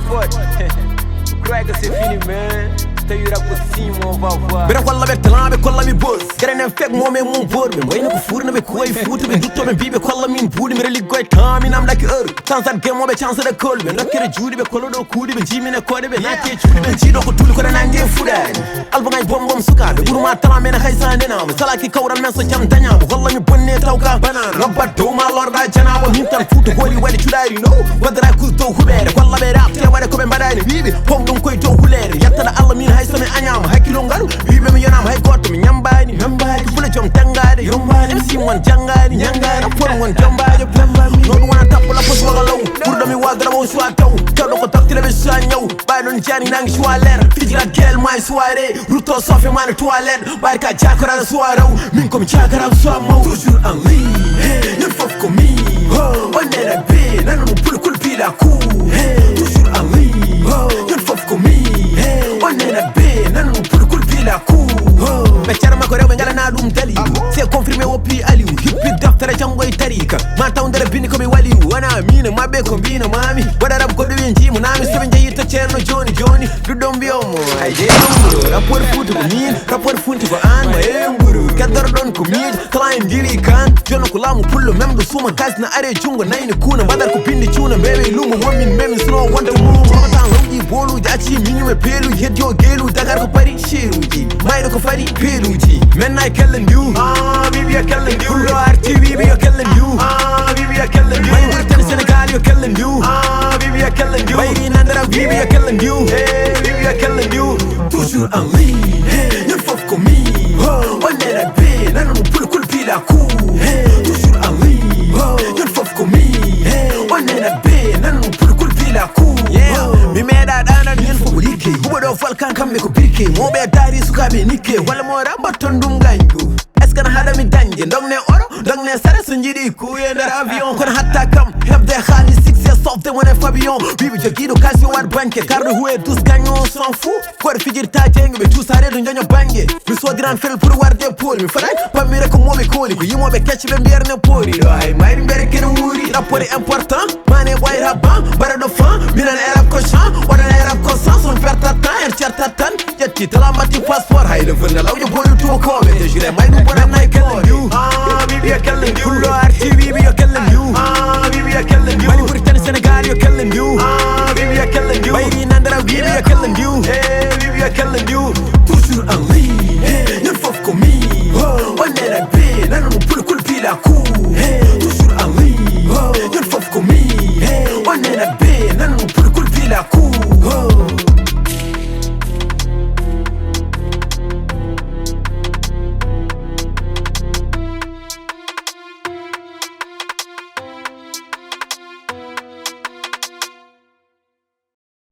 D.F.PROD. Je crois que c'est fini, man. T'as eu la possible, on va voir. Bera kolla be talent be kolla mi boss. Garen en fek mo me mon bor. Me moy na ko furna be koy foot be dutto me bibe kolla min budi me relig goy tam nam like chance at game mo be chance de kol me nakere judi be kollo do kudi be jimi ne kode be nake judi be jido ko tuli ko na nange fudani alba ngay bom bom suka be buruma talent me na khaysa ne na sala ki kawran men so jam tanya bo kolla mi bonne tawka banana robba do ma lorda janabo min tan futu goli wadi chudari no wadra ku do hubere kolla be rap te wade ko be badani bibi pom dum koy do hulere yatta alla min haysa me anyama hakilo ngaru bibe mi yonam hay goto mi nyambani fula jom tangade yombani MC mon jangani nyangani por mon jambade non wana tapola pos wagalaw pour dami wadra mo soit taw taw ko taktile be sanyaw bay non jani nangi soiler fijira gel my soirée ruto sofe man toilette barka jakara soirée min ko mi jakara soirée toujours en ligne ne faut comme on est la paix nan mo pour kul pila ku toujours en ligne ne faut comme on est la paix nan mo pour kul pila ku be charma ko rew ngala na dum tali c'est confirmé au pi aliou hippi daftara jangoy tarika ma tawndere bini ko mi wali wana mina mabbe ko bina mami wada rab ko dewi njimu nami so be jeyita cerno joni du dom biomo ay de rapport futu ko min rapport funti ko an ma emburu kadar don ko min client dili kan jono ko lamu pullo mem do suma kasna are jungo nayni kuna badar ko pindi chuna bebe lumo womin mem sno wonta mu tan longi bolu jaci minyu me pelu hedjo gelu dagar ko pari shiruji maydo ko fari peluji men I killing you bibi I killing you RTV bibi I killing you bibi I killing you my ten Senegal you killing you bibi I killing you my nandara bibi I killing you bibi I killing you toujours en ligne ne faut comme on est la paix nan mo pour kul pila ku toujours en ligne ne faut comme on est la paix nan mo pour kul pila ku mi meda dana yen fo like bubo do falkan kambe ko birke mo be dari sukabe nikke wala mo rabaton dum ganju est-ce que na hada mi danje dongne oro dongne sare sunjidi ku yender avion kon hatta kam hebde khali success of the one fabion bibi jogido kasi war banke carne hué tous gagnons s'en fout ko fijir ta jeng be tous sare do nyanyo bange mi so diran fel pour war de pol mi faray pamire ko mo be koli ko yimo be ketch be bierne pori ay may mbere ken wuri rapport important mané boy rabban bara do fan mina arab ko chan wala arab ko sans on perd ta temps er certa tan yetti tala mati passeport hay le vena law yo boyu to ko be jure may du bona nay killing you bibi I killing you RTV bibi I killing you bibi I killing you mali burtani Senegal you killing you bibi I killing you bay nandara bibi I killing you bibi I killing you toujours en ligne ne faut comme on est la paix nan mo pour kul pila ku toujours en ligne ne faut comme on est la paix